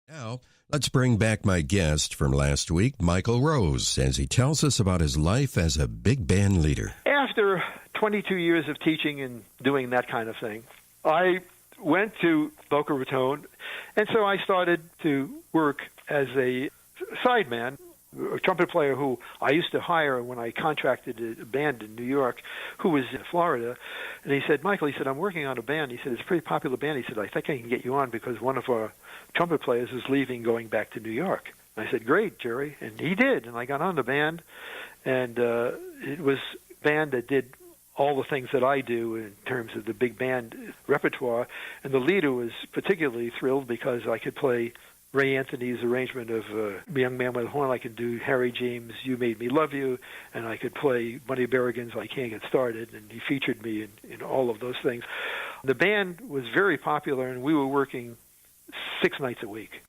Now, let's bring back my guest from last week, Michael Rose, as he tells us about his life as a big band leader. After 22 years of teaching and doing that kind of thing, I went to Boca Raton, and so I started to work as a sideman, a trumpet player who I used to hire when I contracted a band in New York who was in Florida. And he said, Michael, he said, I'm working on a band. He said, it's a pretty popular band. He said, I think I can get you on because one of our trumpet players is leaving, going back to New York. And I said, great, Jerry. And he did. And I got on the band, and it was a band that did all the things that I do in terms of the big band repertoire. And the leader was particularly thrilled because I could play Ray Anthony's arrangement of Young Man with a Horn. I could do Harry James' You Made Me Love You, and I could play Buddy Berrigan's I Can't Get Started, and he featured me in all of those things. The band was very popular, and we were working 6 nights a week.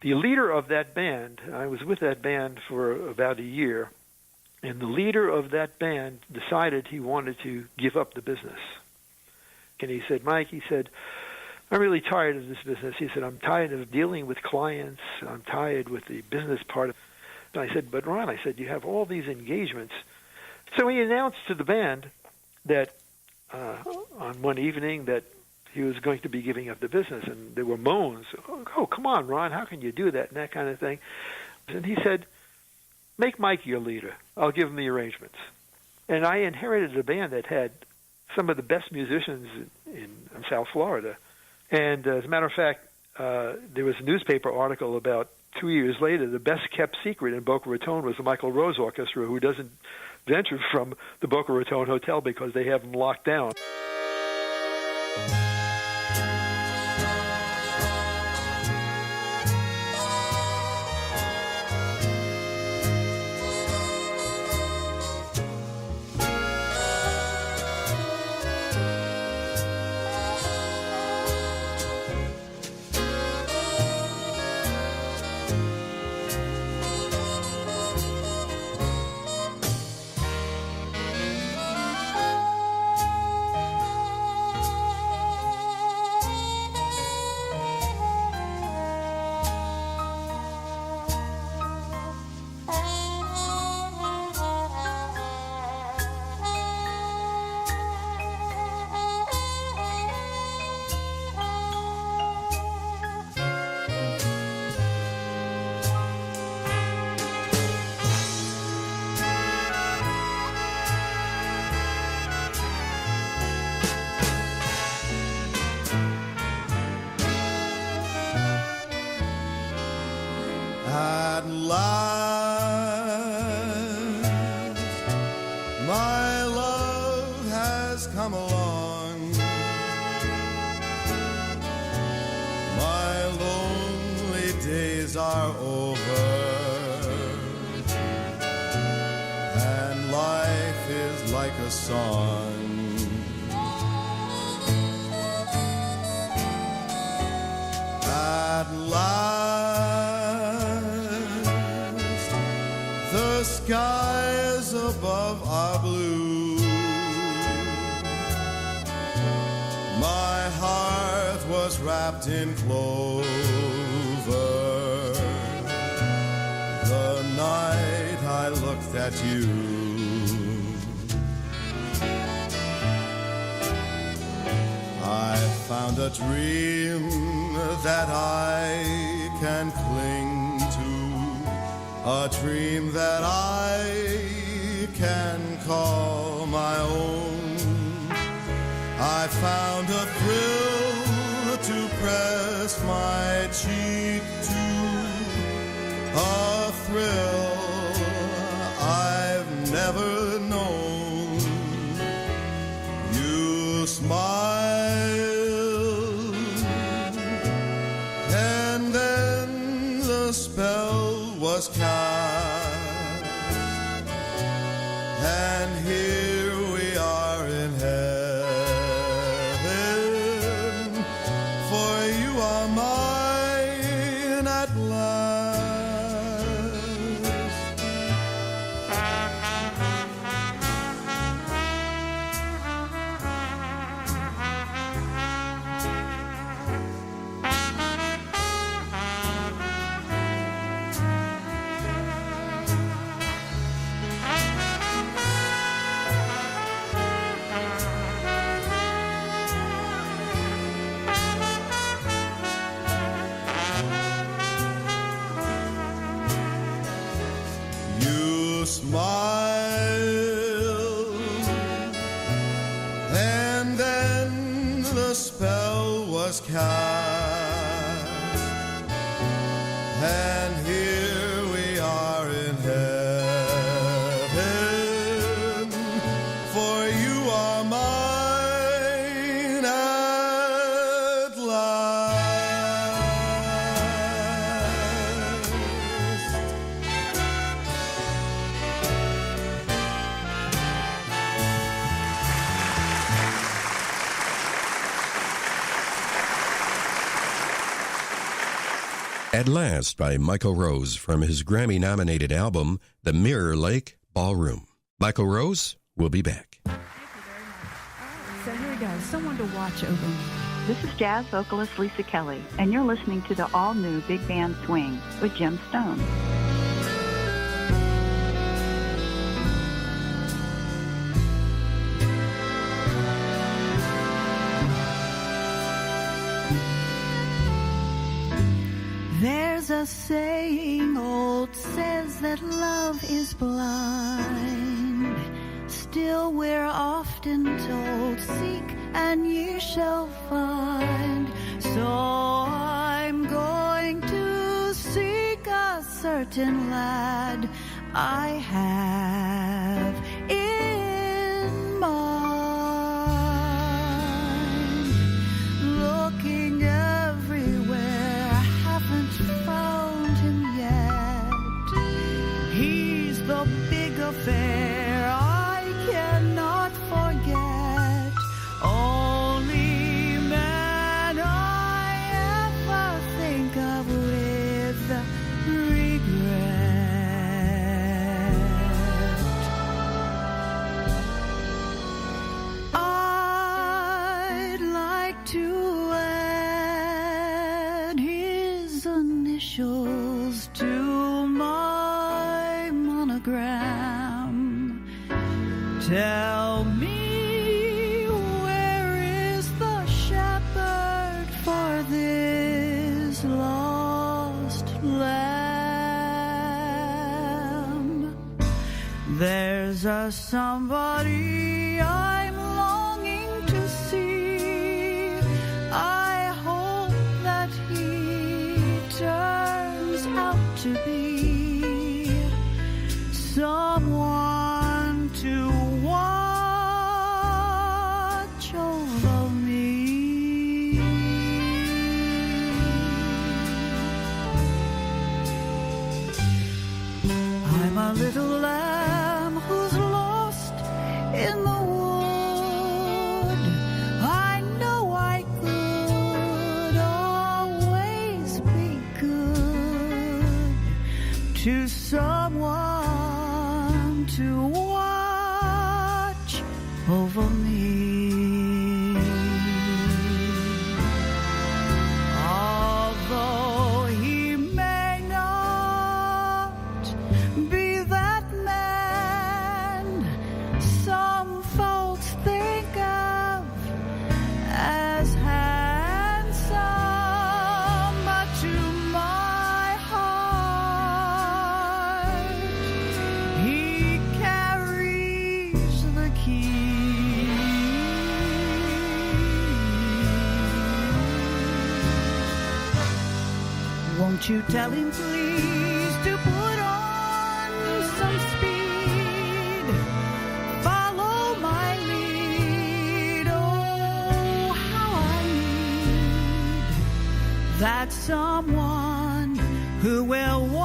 The leader of that band, I was with that band for about a year, and the leader of that band decided he wanted to give up the business. And he said, Mike, he said, I'm really tired of this business. He said, I'm tired of dealing with clients. I'm tired with the business part of it. And I said, but Ron, I said, you have all these engagements. So he announced to the band that on one evening that he was going to be giving up the business, and there were moans. Oh, come on, Ron, how can you do that, and that kind of thing. And he said, make Mike your leader. I'll give him the arrangements. And I inherited a band that had some of the best musicians in South Florida. And as a matter of fact, there was a newspaper article about 2 years later, the best-kept secret in Boca Raton was the Michael Rose Orchestra, who doesn't venture from the Boca Raton Hotel because they have them locked down. At last, my love has come along. My lonely days are over, and life is like a song. At last, the skies above are blue. My heart was wrapped in clover the night I looked at you. I found a dream that I can cling to, a dream that I can call my own. I found a thrill to press my cheek to, a thrill I've never known. You smile, and then the spell was cast, and here we are in heaven, for you are mine at last. You smile, and then the spell was cast, and here we are in heaven, for you are mine at last. At Last by Michael Rose from his Grammy-nominated album, The Mirror Lake Ballroom. Michael Rose will be back. Thank you very much. All right, so here we go. Someone to watch over me. This is jazz vocalist Lisa Kelly, and you're listening to the all-new Big Band Swing with Jim Stone. There's a saying old says that love is blind. still we're often told, seek and ye shall find. So I'm going to seek a certain lad I have in mind. Looking everywhere, haven't found him yet. He's the big affair I cannot forget. Only man I ever think of with regret. I'd like to add his initials to my monogram. Tell me, where is the shepherd for this lost lamb? There's a somebody I'm longing to see. I hope that he turns out to be someone to watch over me. I'm a little lamb who's lost in the wood. I know I could always be good to someone to watch over me. Although he may not be that man some folks think of as handsome, but to my heart he carries the key. Won't you tell him please to put on some speed, follow my lead. Oh, how I need that someone who will watch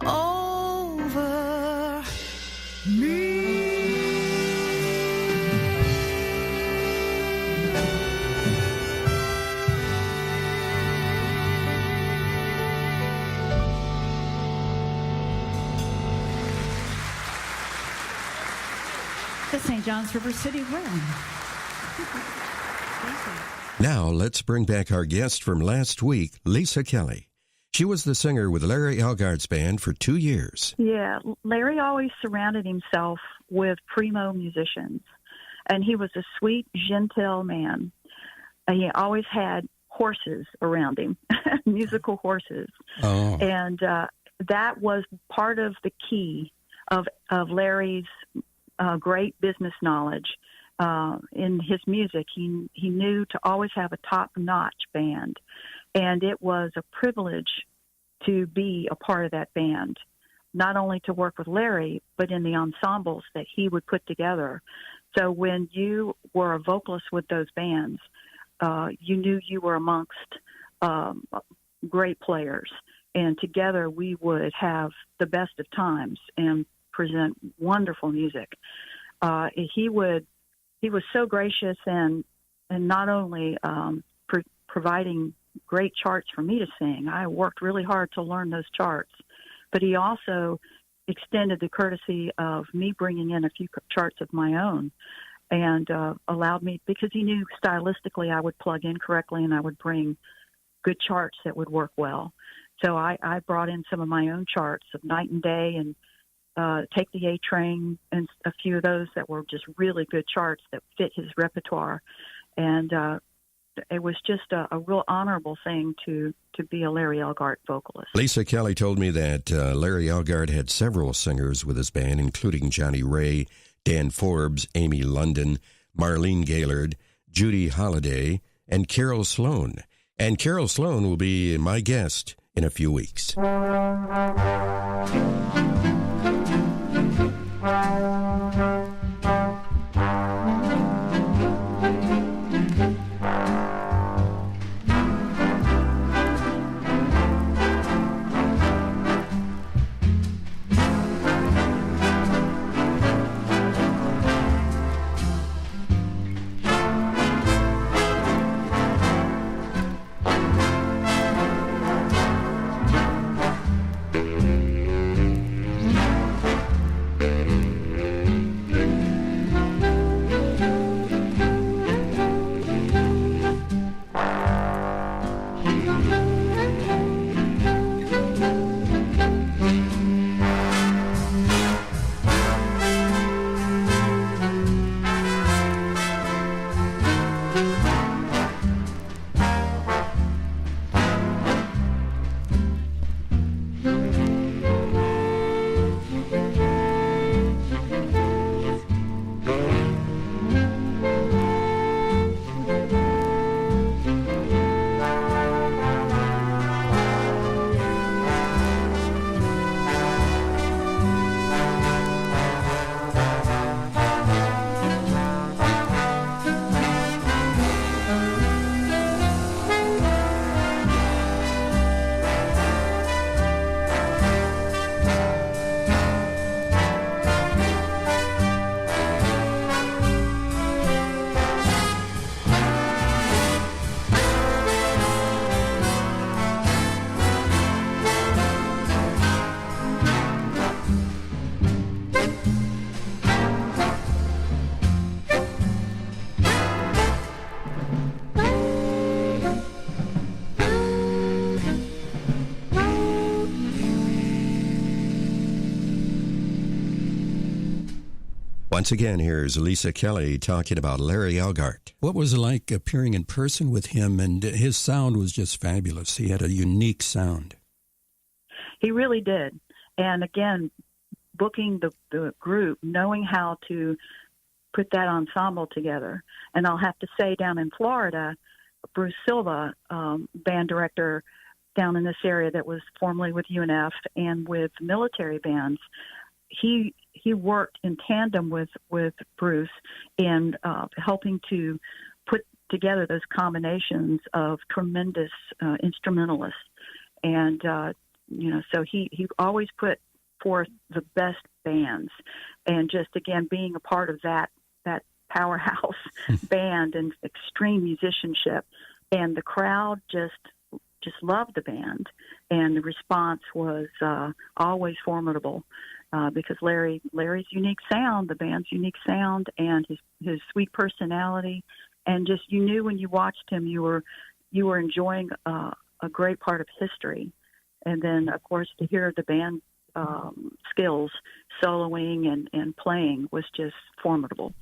over me. The St. John's River City Run. Now let's bring back our guest from last week, Lisa Kelly. She was the singer with Larry Algard's band for 2 years. Yeah, Larry always surrounded himself with primo musicians, and he was a sweet, genteel man. And he always had horses around him, musical horses. Oh. And that was part of the key of Larry's great business knowledge. In his music, he knew to always have a top-notch band, and it was a privilege to be a part of that band, not only to work with Larry, but in the ensembles that he would put together. So when you were a vocalist with those bands, you knew you were amongst great players, and together we would have the best of times and present wonderful music. He was so gracious and not only providing great charts for me to sing. I worked really hard to learn those charts, but he also extended the courtesy of me bringing in a few charts of my own and allowed me, because he knew stylistically I would plug in correctly and I would bring good charts that would work well. So I brought in some of my own charts of Night and Day and Take the A Train, and a few of those that were just really good charts that fit his repertoire. And it was just a real honorable thing to be a Larry Elgart vocalist. Lisa Kelly told me that Larry Elgart had several singers with his band, including Johnny Ray, Dan Forbes, Amy London, Marlene Gaylord, Judy Holliday, and Carol Sloan. And Carol Sloan will be my guest in a few weeks. Once again, here's Lisa Kelly talking about Larry Elgart. What was it like appearing in person with him? And his sound was just fabulous. He had a unique sound. He really did. And again, booking the group, knowing how to put that ensemble together. And I'll have to say, down in Florida, Bruce Silva, band director down in this area that was formerly with UNF and with military bands, he worked in tandem with Bruce in helping to put together those combinations of tremendous instrumentalists. And, so he always put forth the best bands. And just, again, being a part of that powerhouse band and extreme musicianship. And the crowd just loved the band. And the response was always formidable. Because Larry's unique sound, the band's unique sound, and his sweet personality, and just you knew when you watched him, you were enjoying a great part of history. And then, of course, to hear the band skills, soloing and playing was just formidable.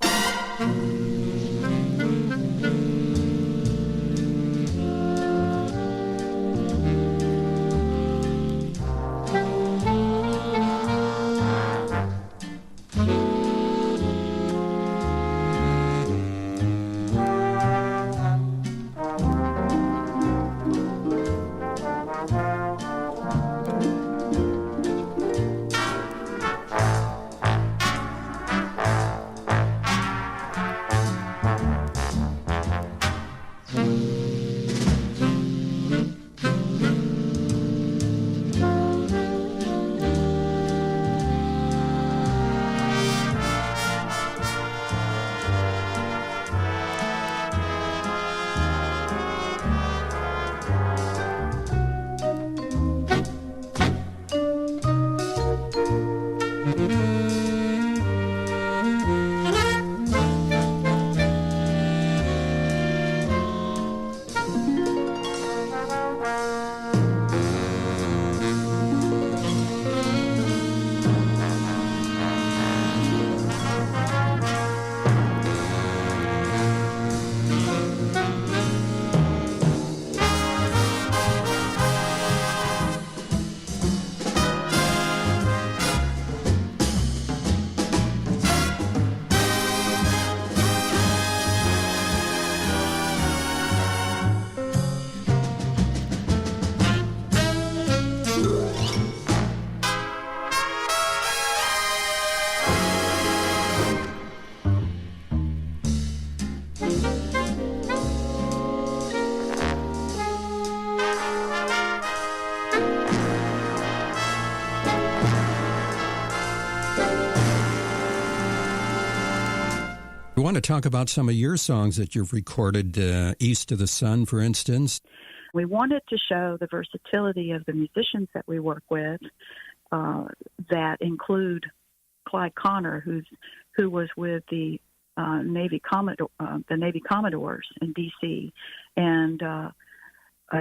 to talk about some of your songs that you've recorded, East of the Sun, for instance. We wanted to show the versatility of the musicians that we work with, that include Clyde Connor, who was with the Navy Commodores in D.C., and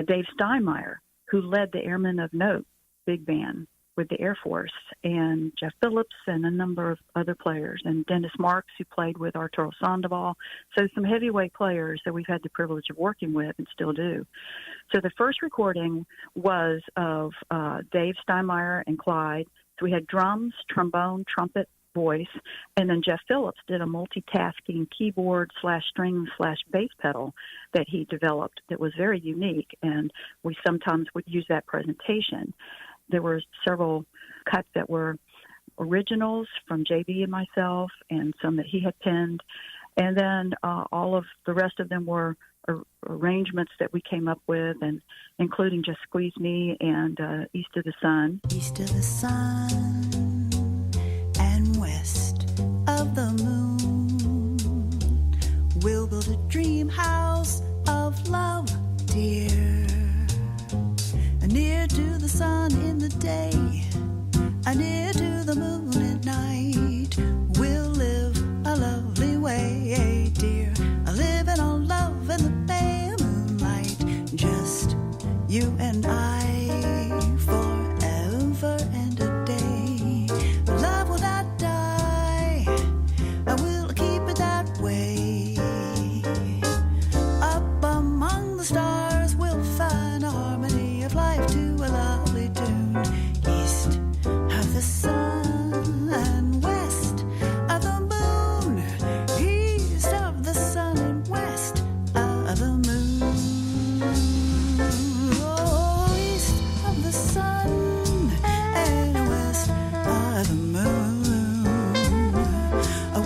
Dave Steinmeier, who led the Airmen of Note big band with the Air Force, and Jeff Phillips and a number of other players, and Dennis Marks, who played with Arturo Sandoval. So some heavyweight players that we've had the privilege of working with and still do. So the first recording was of Dave Steinmeier and Clyde. So we had drums, trombone, trumpet, voice, and then Jeff Phillips did a multitasking keyboard/string/bass pedal that he developed that was very unique, and we sometimes would use that presentation. There were several cuts that were originals from JB and myself, and some that he had penned, and then all of the rest of them were arrangements that we came up with, and including Just Squeeze Me and East of the Sun. East of the sun and west of the moon, we'll build a dream house of love, dear. Near to the sun in the day, near to the moon at night, we'll live a lovely way, dear. Living on love in the pale moonlight, just you and I, forever and a day. Love will not die, and we'll keep it that way. Up among the stars, we'll find a harmony of life to a lovely tune. East of the sun and west of the moon. East of the sun and west of the moon. Oh, east of the sun and west of the moon.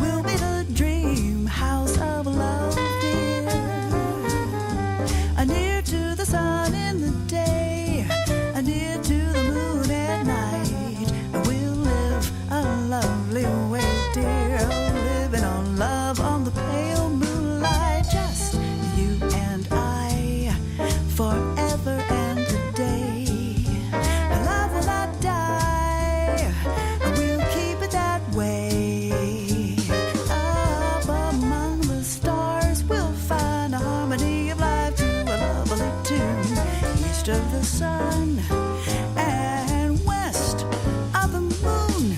We'll be the dream house of love, dear. Near to the sun in the day, near to the moon at night, we'll live a lovely way, dear. Living on love on the pale moonlight, just you and I, forever and a day. Love will not die, we'll keep it that way. Up among the stars, we'll find a harmony of life to a lovely tune. East of the sun and west of the moon.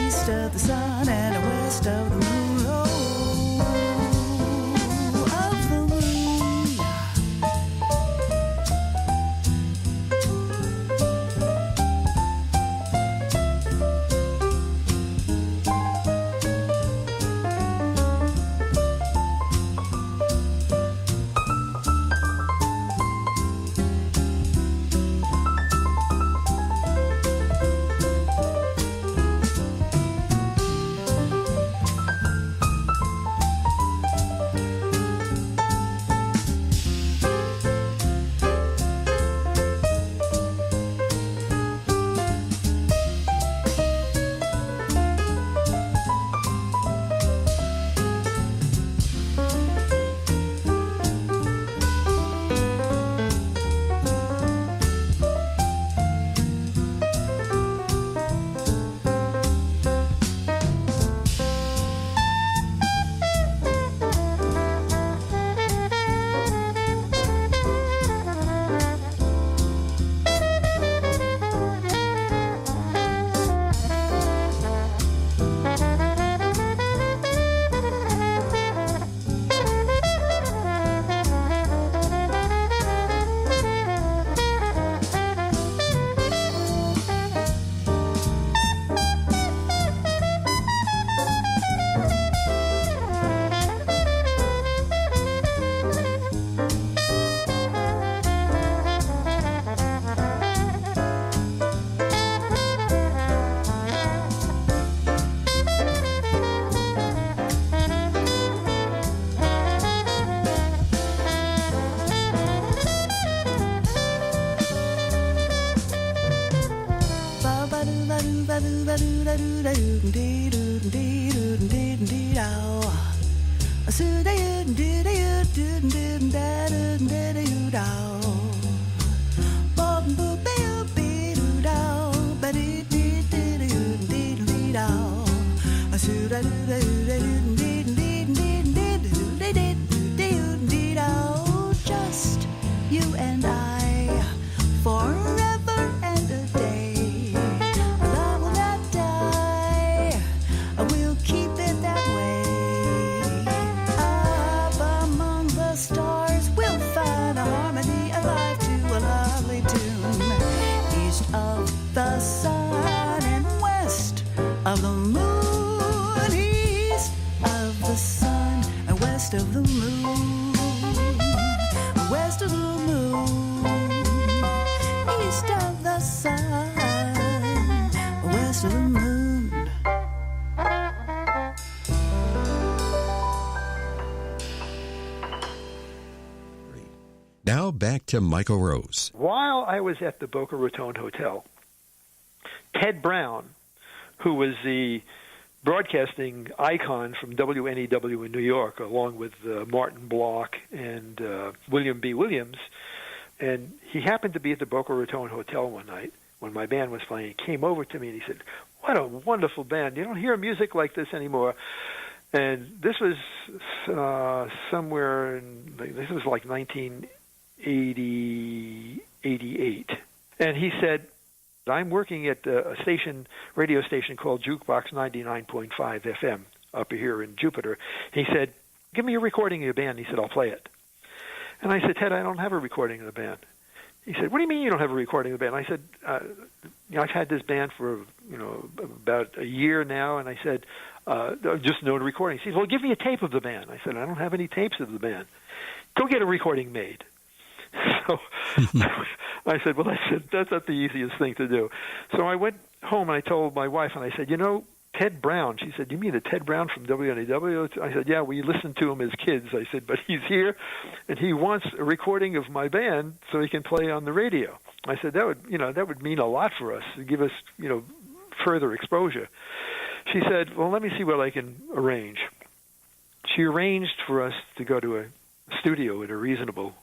East of the sun and west of the moon. Oh, of the moon. Just you and I, forever and a day. Love will not die, we'll keep it that way. Up among the stars, we'll find a harmony alive to a lovely tune. East of the sun and west of the moon. East of the sun and west of the moon. West of the moon, east of the sun, west of the moon. Now back to Michael Rose. While I was at the Boca Raton Hotel, Ted Brown, who was the broadcasting icon from WNEW in New York, along with Martin Block and William B. Williams. And he happened to be at the Boca Raton Hotel one night when my band was playing. He came over to me and he said, "What a wonderful band. You don't hear music like this anymore." And this was this was like 1988. And he said, "I'm working at a radio station called Jukebox 99.5 FM up here in Jupiter." He said, "Give me a recording of your band." He said, "I'll play it." And I said, "Ted, I don't have a recording of the band." He said, "What do you mean you don't have a recording of the band?" I said, "I've had this band for about a year now." And I said, "Just no recording." He said, "Well, give me a tape of the band." I said, "I don't have any tapes of the band." "Go get a recording made." So I said, "Well, that's not the easiest thing to do." So I went home and I told my wife, and I said, Ted Brown. She said, "You mean the Ted Brown from WNEW?" I said, "Yeah, we listened to him as kids." I said, "But he's here, and he wants a recording of my band so he can play on the radio." I said, "That would mean a lot for us, to give us, further exposure." She said, "Well, let me see what I can arrange." She arranged for us to go to a studio at a reasonable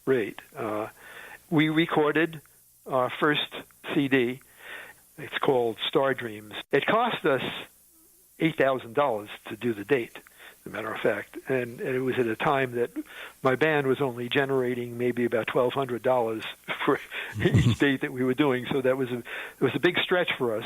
rate. We recorded our first CD. It's called Star Dreams. It cost us $8,000 to do the date, as a matter of fact. And it was at a time that my band was only generating maybe about $1,200 for each date that we were doing. So it was a big stretch for us.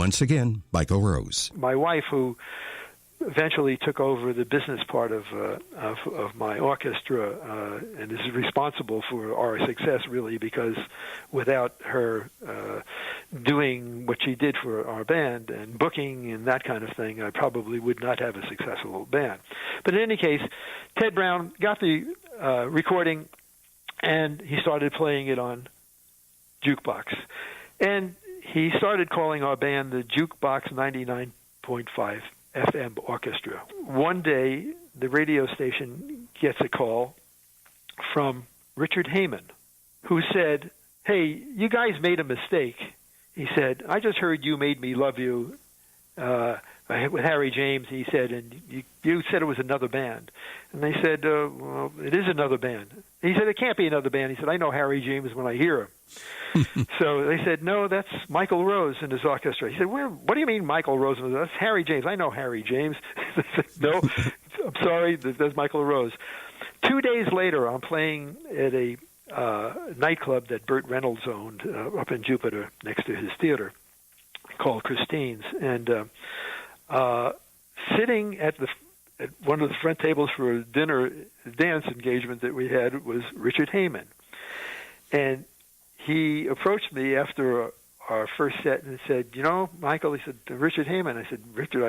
Once again, Michael Rose. My wife, who eventually took over the business part of my orchestra and is responsible for our success, really, because without her doing what she did for our band and booking and that kind of thing, I probably would not have a successful band. But in any case, Ted Brown got the recording, and he started playing it on jukebox. And he started calling our band the Jukebox 99.5 FM Orchestra. One day, the radio station gets a call from Richard Heyman, who said, "Hey, you guys made a mistake." He said, "I just heard You Made Me Love You with Harry James," he said, "and you said it was another band." And they said, "Well, it is another band." He said, "It can't be another band." He said, "I know Harry James when I hear him." So they said, "No, that's Michael Rose and his orchestra." He said, "What do you mean Michael Rose? That's Harry James. I know Harry James." They said, "No, I'm sorry, that's Michael Rose." 2 days later, I'm playing at a nightclub that Burt Reynolds owned up in Jupiter next to his theater called Christine's. And sitting at one of the front tables for a dance engagement that we had was Richard Heyman. And he approached me after our first set and said, "You know, Michael," he said, "Richard Heyman." I said, "Richard,"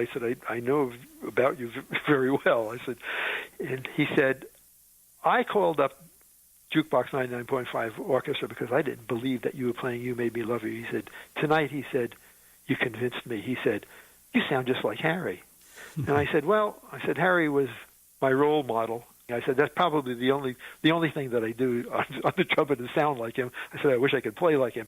I know about you very well. I said, and he said, "I called up Jukebox 99.5 Orchestra because I didn't believe that you were playing You Made Me Love You." He said, "Tonight," he said, "you convinced me." He said, "You sound just like Harry." And I said, "Well," I said, "Harry was my role model." I said, "That's probably the only thing that I do on the trumpet to sound like him." I said, "I wish I could play like him."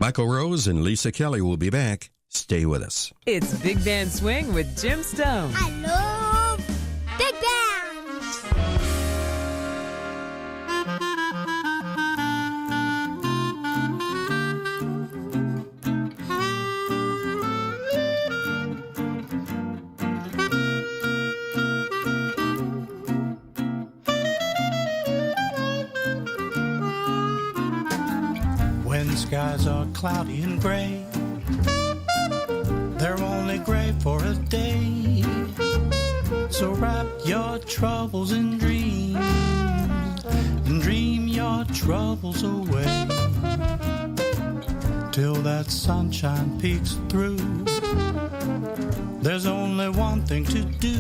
Michael Rose and Lisa Kelly will be back. Stay with us. It's Big Band Swing with Jim Stone. I love Big Bands. When skies are cloudy and gray, they're only gray for a day. So wrap your troubles in dreams and dream your troubles away till that sunshine peeks through. There's only one thing to do.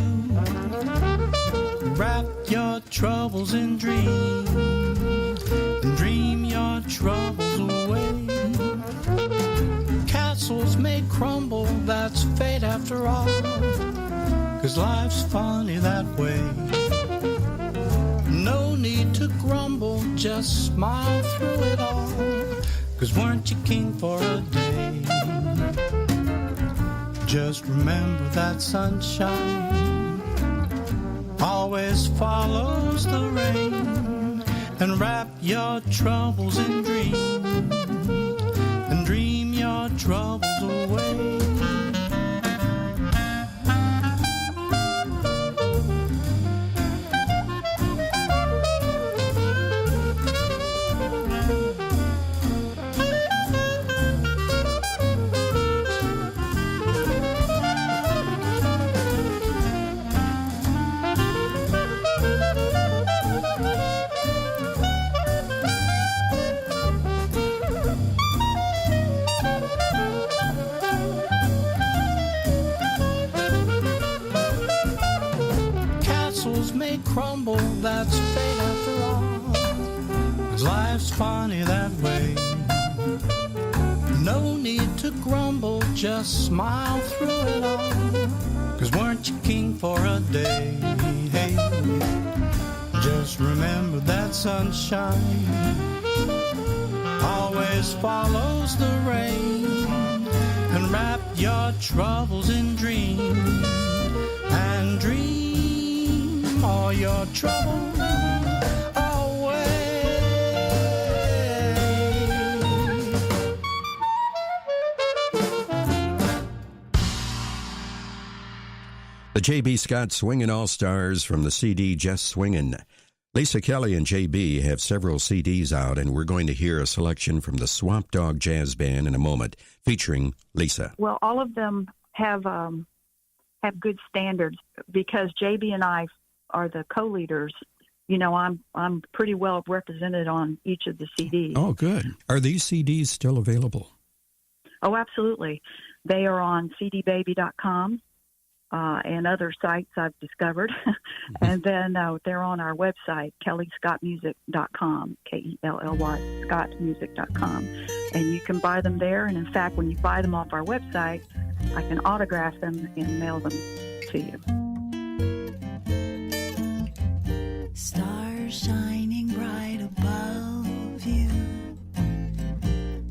Wrap your troubles in dreams and dream your troubles away. Castles may crumble, that's fate after all, 'cause life's funny that way. No need to grumble, just smile through it all, 'cause weren't you king for a day? Just remember that sunshine always follows the rain, and wrap your troubles in dreams and dream your troubles away. Crumble, that's fate after all, 'cause life's funny that way. No need to grumble, just smile through it all, 'cause weren't you king for a day? Hey, just remember that sunshine always follows the rain, and wrap your troubles in dreams and dream all your troubles away. The J.B. Scott Swingin' All-Stars from the CD Just Swingin'. Lisa Kelly and J.B. have several CDs out, and we're going to hear a selection from the Swamp Dog Jazz Band in a moment, featuring Lisa. Well, all of them have good standards because JB and I are the co-leaders. You know, I'm pretty well represented on each of the CDs. Oh, good. Are these CDs still available? Oh, absolutely. They are on cdbaby.com and other sites I've discovered. And then they're on our website, kellyscottmusic.com, K-E-L-L-Y, scottmusic.com. And you can buy them there. And, in fact, when you buy them off our website, I can autograph them and mail them to you. Stars shining bright above you.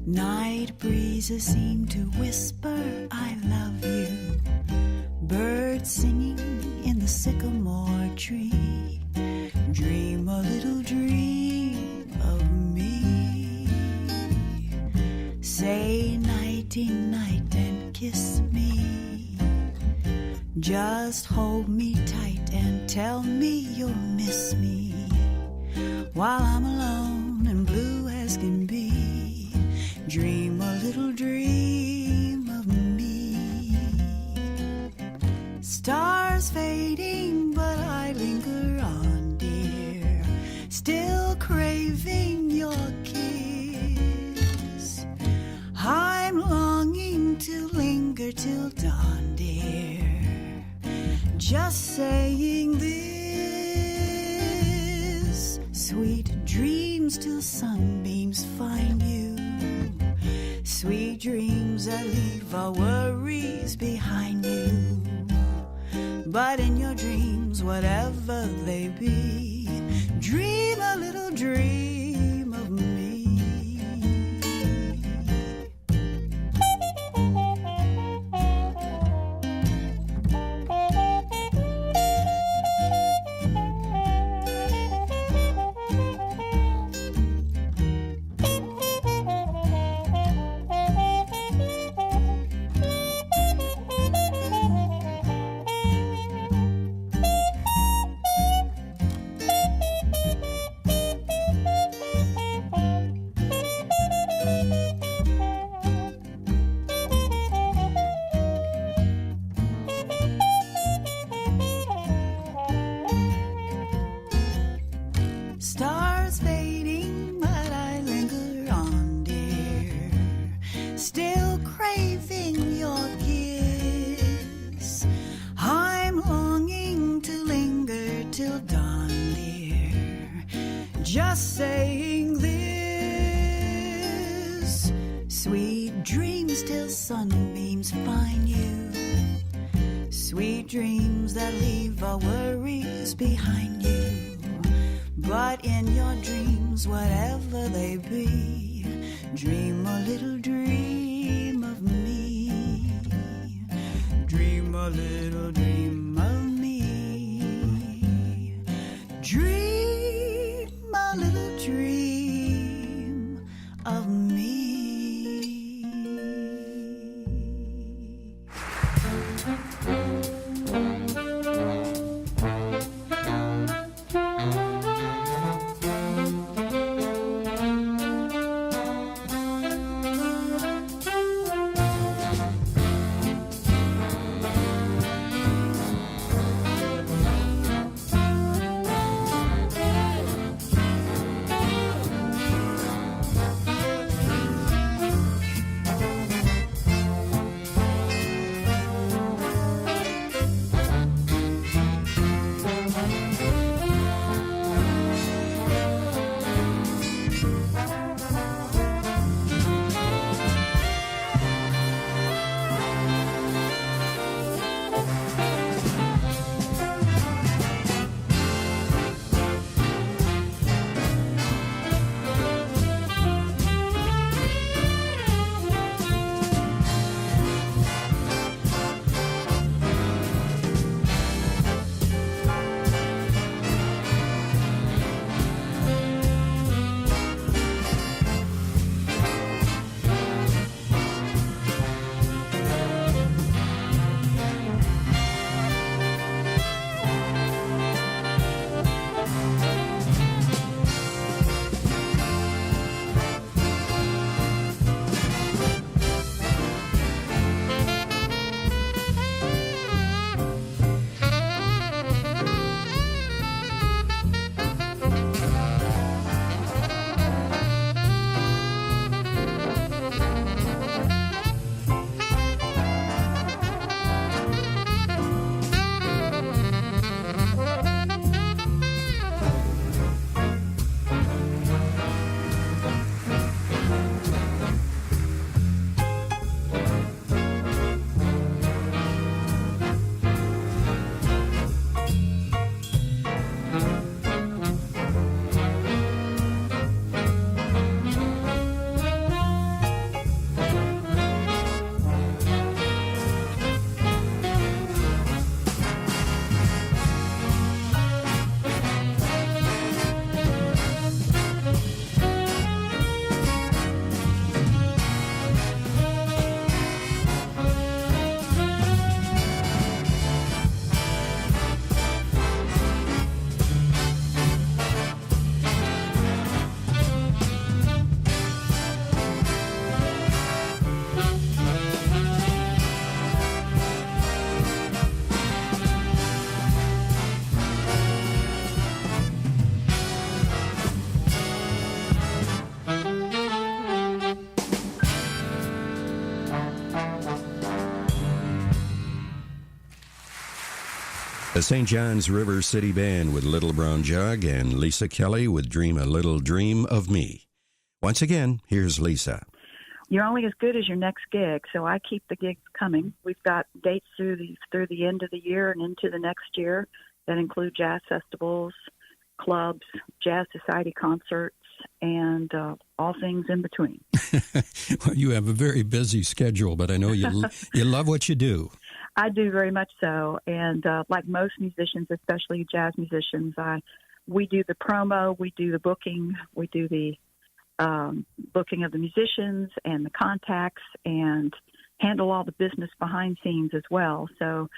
Night breezes seem to whisper, I love you. Birds singing in the sycamore tree. Dream a little dream of me. Say nighty-night and kiss me. Just hold me tight and tell me you'll miss me while I'm alone and blue as can be. Dream a little dream of me. Stars fading, but I linger on, dear, still craving your kiss. I'm longing to linger till dawn, dear, just saying this. Sweet dreams till sunbeams find you. Sweet dreams that leave our worries behind you. But in your dreams, whatever they be, dream a little dream of me. still craving your kiss. I'm longing to linger till dawn, dear, just saying this. Sweet dreams till sunbeams find you, sweet dreams that leave our worries behind you. But in your dreams, whatever they be, dream a little dream of me. Dream a little dream of me. Dream a little dream of me. The St. John's River City Band with Little Brown Jug and Lisa Kelly with Dream a Little Dream of Me. Once again, here's Lisa. You're only as good as your next gig, so I keep the gigs coming. We've got dates through the end of the year and into the next year that include jazz festivals, clubs, jazz society concerts, and all things in between. Well, you have a very busy schedule, but I know you love what you do. I do very much so, and like most musicians, especially jazz musicians, we do the promo, we do the booking, we do the booking of the musicians and the contacts, and handle all the business behind scenes as well. So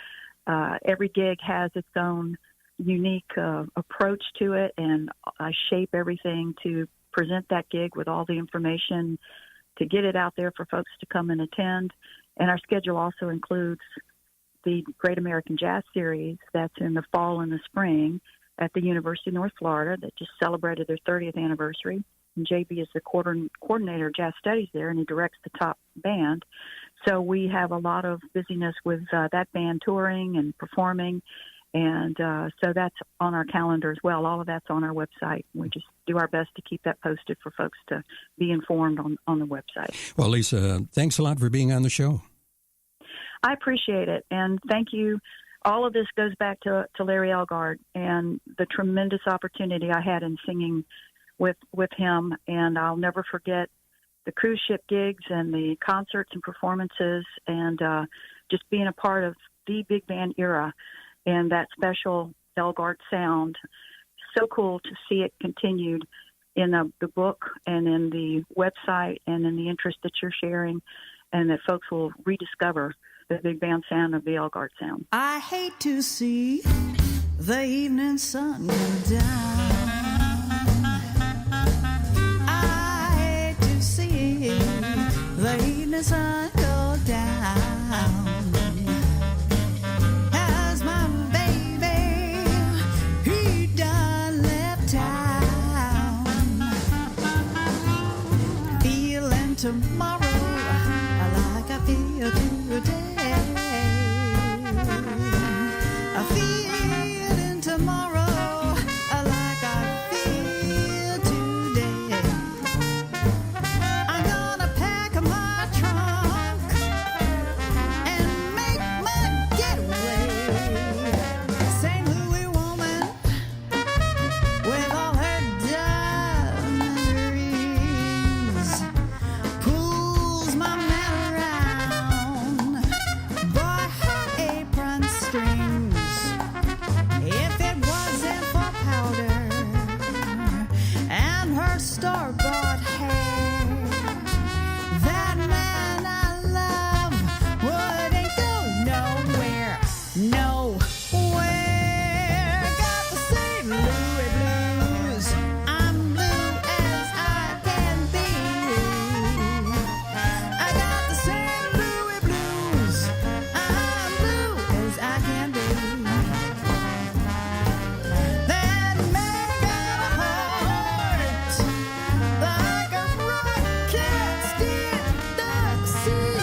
every gig has its own unique approach to it, and I shape everything to present that gig with all the information to get it out there for folks to come and attend. And our schedule also includes the Great American Jazz Series that's in the fall and the spring at the University of North Florida that just celebrated their 30th anniversary. And JB is the coordinator of jazz studies there, and he directs the top band. So we have a lot of busyness with that band touring and performing, and so that's on our calendar as well. All of that's on our website. We just do our best to keep that posted for folks to be informed on the website. Well, Lisa, thanks a lot for being on the show. I appreciate it, and thank you. All of this goes back to Larry Elgart and the tremendous opportunity I had in singing with him, and I'll never forget the cruise ship gigs and the concerts and performances, and just being a part of the big band era and that special Elgart sound. So cool to see it continued in the book and in the website and in the interest that you're sharing, and that folks will rediscover the big band sound of the Elgart sound. I hate to see the evening sun go down. The evening sun go down as my baby, he done left town. Feeling tomorrow like I feel today. I feeling tomorrow like I feel today. I'm gonna pack my trunk and make my getaway. St. Louis woman with all her diamond rings pulls my man around by her apron strings. If it wasn't for powder and her store-bought hair, that man I love wouldn't go nowhere, nowhere. Got the St. Louis blues, I'm blue as I can be. I got the St. Louis blues, I'm blue as I can be. That man got a heart like a rocket steam the sea.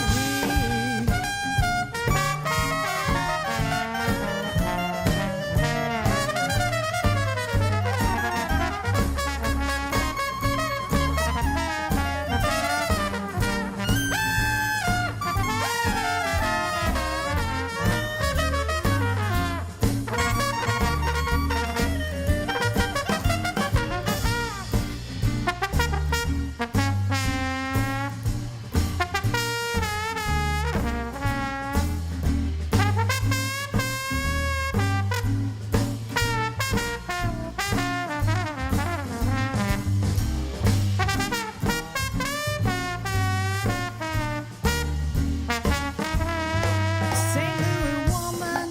St. Louis woman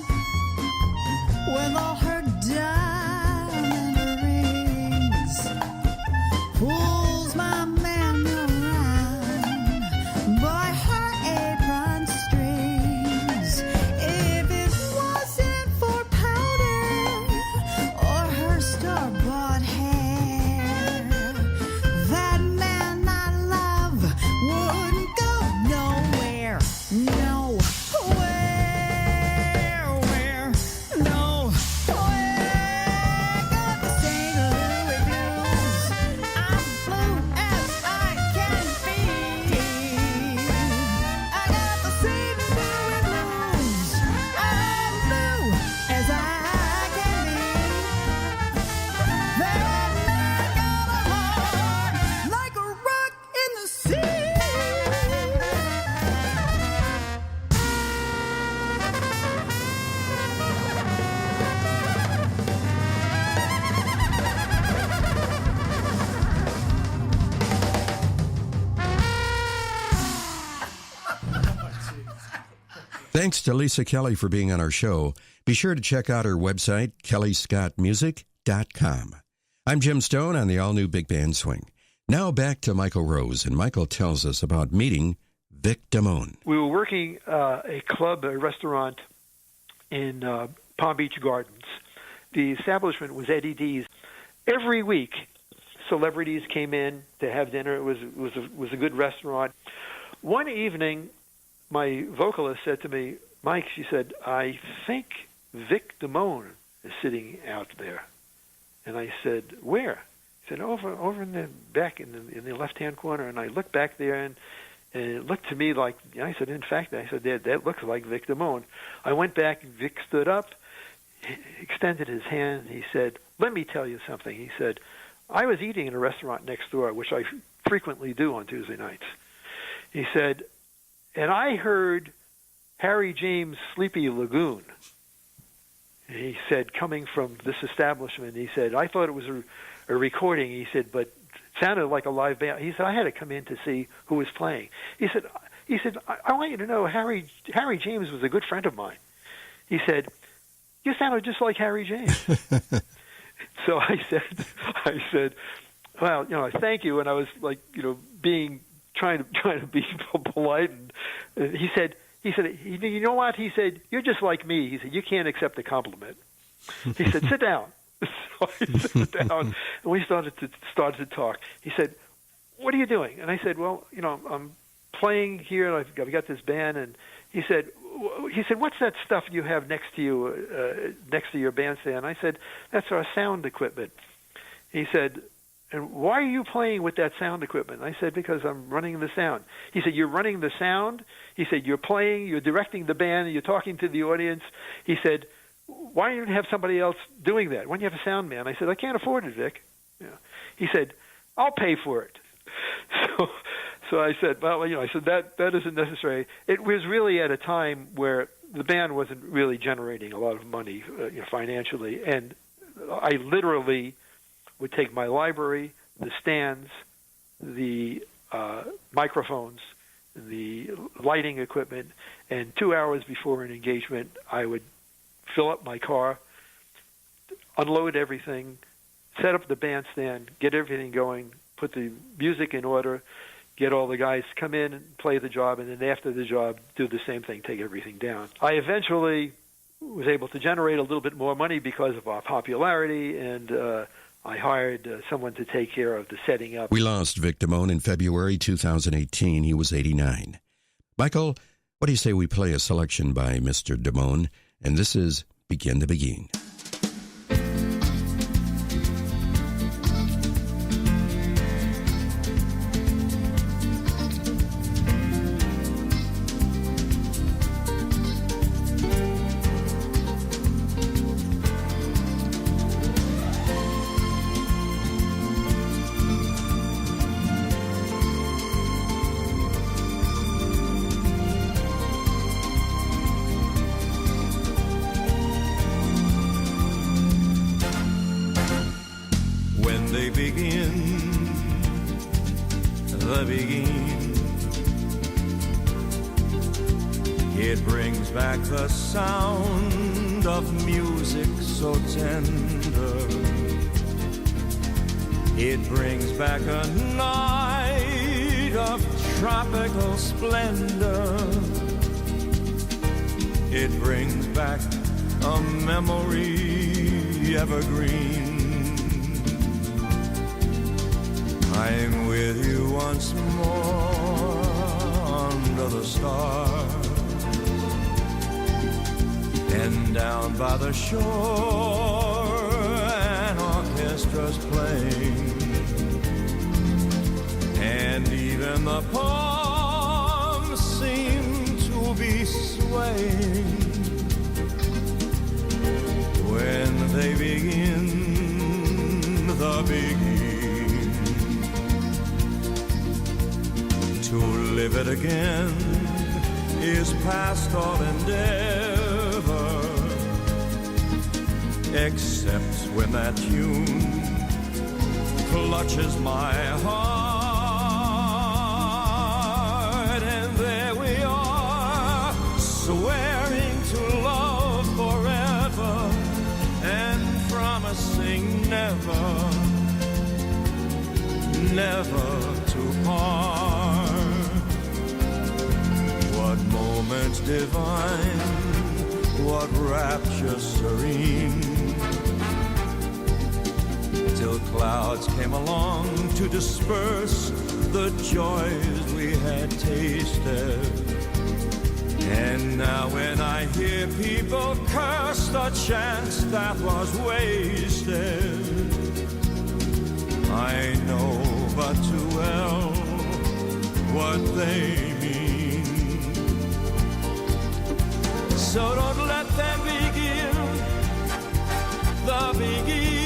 with all her diamond rings pulls my man around by her apron strings. If it wasn't for powder or her store-bought hair, that man I love wouldn't go nowhere, nowhere, nowhere. Got the St. Louis blues, I'm blue as I can be. I got the St. Louis blues, I'm blue as I can be. That man got a heart like a rock in the sea. Thanks to Lisa Kelly for being on our show. Be sure to check out her website, kellyscottmusic.com. I'm Jim Stone on the all-new Big Band Swing. Now back to Michael Rose, and Michael tells us about meeting Vic Damone. We were working a restaurant in Palm Beach Gardens. The establishment was Eddie D's. Every week, celebrities came in to have dinner. It was a good restaurant. One evening, my vocalist said to me, Mike, she said, I think Vic Damone is sitting out there. And I said, where? He said, over in the back in the left-hand corner. And I looked back there, and it looked to me like, I said, in fact, that looks like Vic Damone. I went back, Vic stood up, extended his hand, he said, let me tell you something. He said, I was eating in a restaurant next door, which I frequently do on Tuesday nights. He said, and I heard Harry James' Sleepy Lagoon. He said, coming from this establishment, he said, I thought it was a recording. He said, but it sounded like a live band. He said, I had to come in to see who was playing. He said, I want you to know Harry James was a good friend of mine. He said, you sounded just like Harry James. So I said, well, thank you. And I was like, trying to be polite. And he said, you know what? He said, you're just like me. He said, you can't accept a compliment. He said, sit down. So I sat down, and we started to talk. He said, what are you doing? And I said, well, I'm playing here. I've got this band. And he said, what's that stuff you have next to you, next to your bandstand? I said, that's our sound equipment. He said, and why are you playing with that sound equipment? I said, because I'm running the sound. He said, you're running the sound? He said, you're playing, you're directing the band, you're talking to the audience. He said, why don't you have somebody else doing that? Why don't you have a sound man? I said, I can't afford it, Vic. He said, I'll pay for it. So I said, well, I said, that isn't necessary. It was really at a time where the band wasn't really generating a lot of money financially. And I literally would take my library, the stands, the microphones, the lighting equipment, and 2 hours before an engagement, I would fill up my car, unload everything, set up the bandstand, get everything going, put the music in order, get all the guys to come in and play the job, and then after the job, do the same thing, take everything down. I eventually was able to generate a little bit more money because of our popularity, and I hired someone to take care of the setting up. We lost Vic Damone in February 2018. He was 89. Michael, what do you say we play a selection by Mr. Damone? And this is Begin to Begin. It brings back the sound of music so tender. It brings back a night of tropical splendor. It brings back a memory evergreen. I'm with you once more under the stars. And down by the shore, an orchestra's playing, and even the palms seem to be swaying when they begin the begin. To live it again is past all endeavor, except when that tune clutches my heart. And there we are, swearing to love forever and promising never, never to part. What moment divine, what rapture serene, till clouds came along to disperse the joys we had tasted. And now when I hear people curse the chance that was wasted, I know but too well what they mean. So don't let them begin the begin.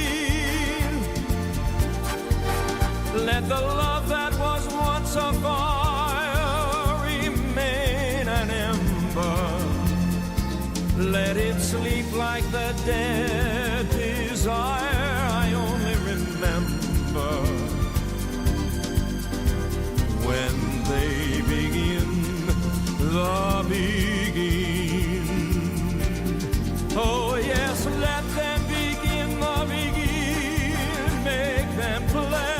Let the love that was once a fire remain an ember. Let it sleep like the dead desire I only remember when they begin the begin. Oh yes, let them begin the begin. Make them play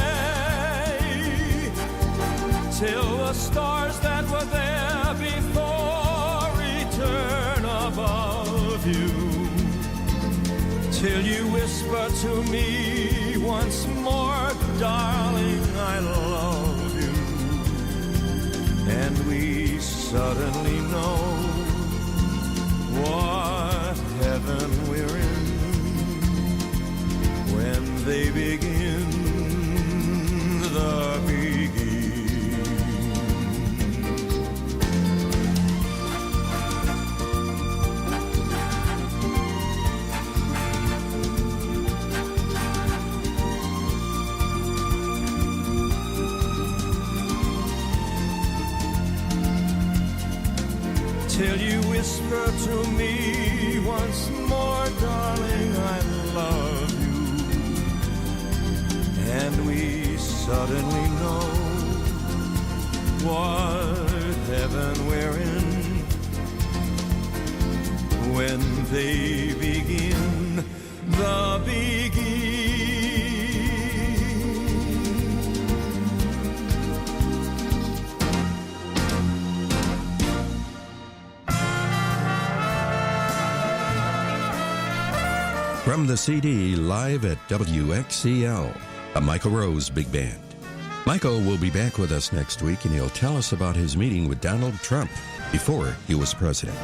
till the stars that were there before return above you, till you whisper to me once more, darling, I love you. And we suddenly know what heaven we're in when they begin the begin. Till you whisper to me once more, darling, I love you. And we suddenly know what heaven we're in when they begin the begin. From the CD Live at WXCL, a Michael Rose Big Band. Michael will be back with us next week, and he'll tell us about his meeting with Donald Trump before he was president.